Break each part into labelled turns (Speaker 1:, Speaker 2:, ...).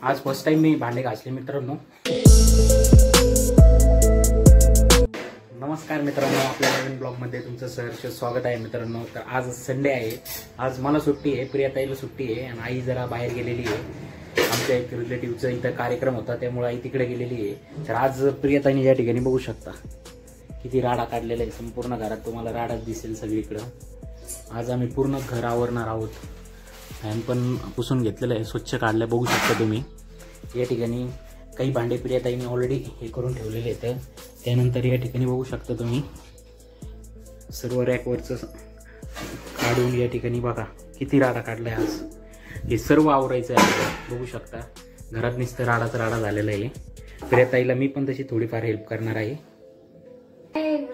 Speaker 1: आज first time मी भांडे घासले मित्रांनो। नमस्कार मित्रांनो, आपल्या नवीन ब्लॉगमध्ये तुमचं सहर्ष स्वागत आहे मित्रांनो। तर आज संडे आहे, आज मला सुट्टी आहे, प्रियाताईला सुट्टी आहे आणि आई जरा बाहेर गेलेली आहे। आमच्या एक रिलेटिव्हचा इथं कार्यक्रम होता त्यामुळे आई तिकडे गेलेली आहे। तर आज प्रियाताईने या ठिकाणी बघू शकता किती राडा काढलेला आहे, संपूर्ण घरात तुम्हाला राडाच दिसेल सगळीकडं। आज आम्ही पूर्ण घर आवरणार आहोत, फॅन पण पुसून घेतलेलं आहे, स्वच्छ काढलं बघू शकता तुम्ही। या ठिकाणी काही भांडे प्रियाताईने ऑलरेडी हे करून ठेवलेले आहेत। त्यानंतर या ठिकाणी बघू शकता तुम्ही सर्व रॅकवरचं काढून या ठिकाणी बघा किती राडा काढलाय। आज हे सर्व आवरायचं आहे, बघू शकता घरात नुसतं राडाच राडा झालेला आहे। प्रियाताईला मी पण तशी थोडीफार हेल्प करणार आहे।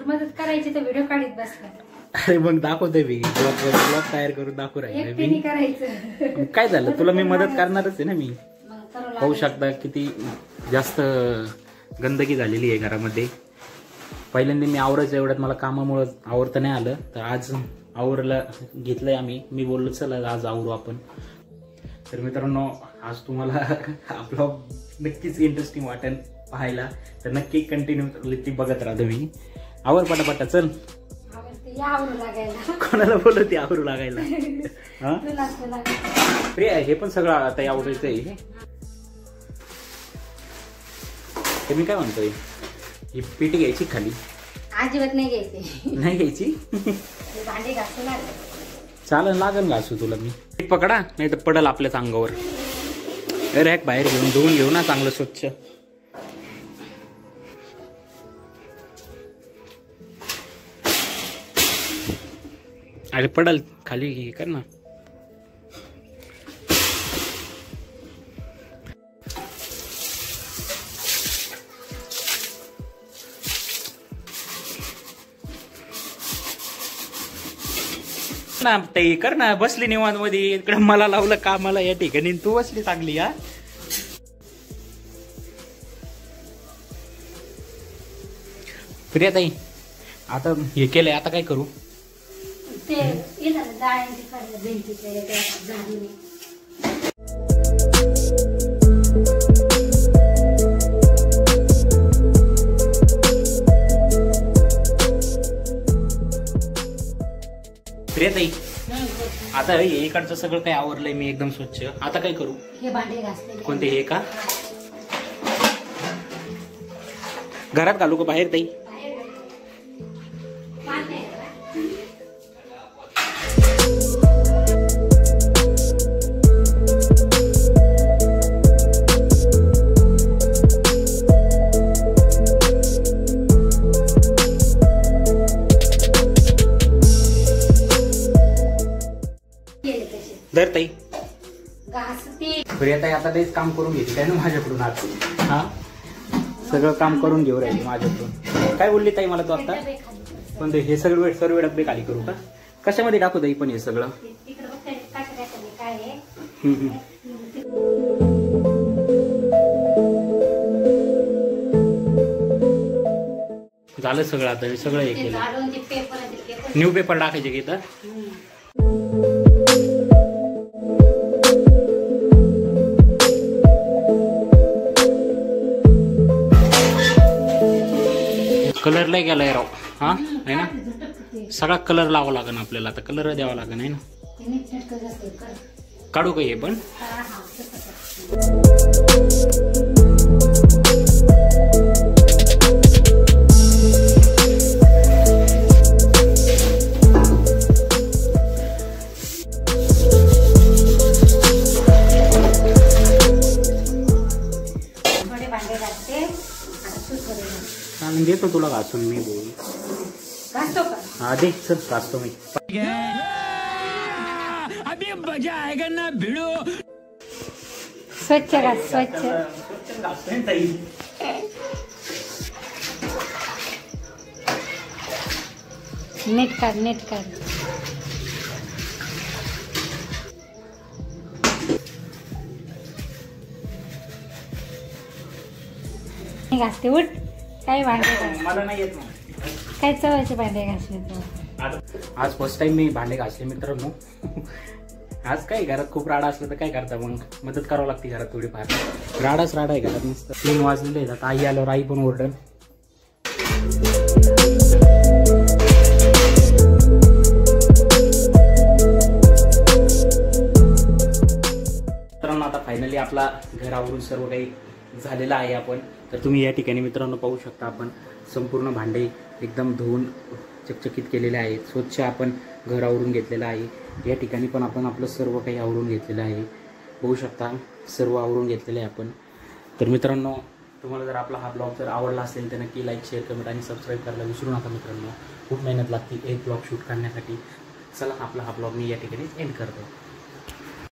Speaker 2: मदत करायची तर व्हिडिओ काढत बसला।
Speaker 1: अरे मग दाखवतोय मी, ब्लॉग तयार करून दाखवू राहिले मी।
Speaker 2: करायचं
Speaker 1: काय झालं, तुला मी मदत करणारच आहे ना मी। पाहू शकता किती जास्त गंदगी झालेली आहे घरामध्ये। पहिल्यांदा मी आवरायचं, एवढ्यात मला कामामुळे आवरता नाही आलं, तर आज आवरला घेतलंय आम्ही। मी बोललो चला आज आवरू आपण। तर मित्रांनो आज तुम्हाला हा ब्लॉग नक्कीच इंटरेस्टिंग वाटेल पाहायला, तर नक्की कंटिन्यू बघत राहा तुम्ही। आवर पटापटा चल। कोणाला बोलत आवरू लागायला? प्रिया हे पण सगळं आता आवडायचं आहे। ते मी काय म्हणतोय, ही पेटी घ्यायची खाली?
Speaker 2: अजिबात नाही घ्यायची।
Speaker 1: नाही घ्यायची?
Speaker 2: भांडे घासू
Speaker 1: चालन, लागन घासू तुला मी। पकडा नाही तर पडल आपल्याच अंगावर। रॅक बाहेर घेऊन धुवून घेऊ ना चांगलं स्वच्छ। अरे पडल खाली, हे कर ना। ना ते कर ना, बसली निवांत मध्ये, इकडे मला लावलं कामाला या ठिकाणी, तू बसली चांगली। हा प्रियाताई आता हे केलंय, आता काय करू? प्रियाताई आता हे इकडचं सगळं काही आवरलंय मी एकदम स्वच्छ, आता काय करू?
Speaker 2: हे भांडे घासले
Speaker 1: कोणते? हे का घरात घालू का बाहेर ताई? धर ताई। प्रियाताई आता तेच काम करून घेते काय ना माझ्याकडून आज। हा सगळं काम करून घेऊ राहिली माझ्याकडून। काय बोलली ताई मला तू आता? पण हे सर्व डबे खाली करू का? कशामध्ये टाकू ताई पण हे सगळं? झालं सगळं, आता हे सगळं हे केलं। न्यू पेपर टाकायचे की इथं? कलर लय गेलाय राव। हा आहे ना, सगळा कलर लावावा लागेल आपल्याला, आता कलर द्यावा लागेल आहे ना। काढू का हे पण? देतो तुला घासून मी, बोल
Speaker 2: घासतो का?
Speaker 1: हा दे चल, घासतो मी।
Speaker 3: अभी मजा आएगा ना भिड़ो।
Speaker 2: स्वच्छ घास, स्वच्छ
Speaker 1: घासतोय ताई।
Speaker 2: नीट काढ, नीट काढ। घासते उठ। काय भांडे
Speaker 1: मला नाही येत,
Speaker 2: काय चवायचे भांडे घासले तर?
Speaker 1: आज फर्स्ट टाइम मी भांडे घासले मित्रांनो। आज काय घरात खूप राडा असलं तर काय करता मग मदत करावं लागते घरात थोडीफार. राडाच राडा आहे घरात नुसतं. 3 वाजलेले आहेत आता आई आल्यावर आई पण ओरडन. मित्रांनो आता फायनली आपला घरावरून सर्व काही झालेलं आहे. आपण तर तुम्ही या ठिकाणी मित्रांनो पाहू शकता आपण संपूर्ण भांडे एकदम धुवून चकचकीत केलेले आहेत. स्वच्छ आपण घर आवरून घेतलेलं आहे. या ठिकाणी पण आपण आपलं सर्व काही आवरून घेतलेलं आहे. बघू शकता सर्व आवरून घेतलेलं आहे आपण. तर मित्रांनो तुम्हाला जर आपला हा ब्लॉग जर आवडला असेल तर नक्की लाईक शेअर कमेंट आणि सबस्क्राईब करायला विसरू नका मित्रांनो. खूप मेहनत लागते एक ब्लॉग शूट करण्यासाठी. चला आपला हा ब्लॉग मी या ठिकाणी एंड करतो.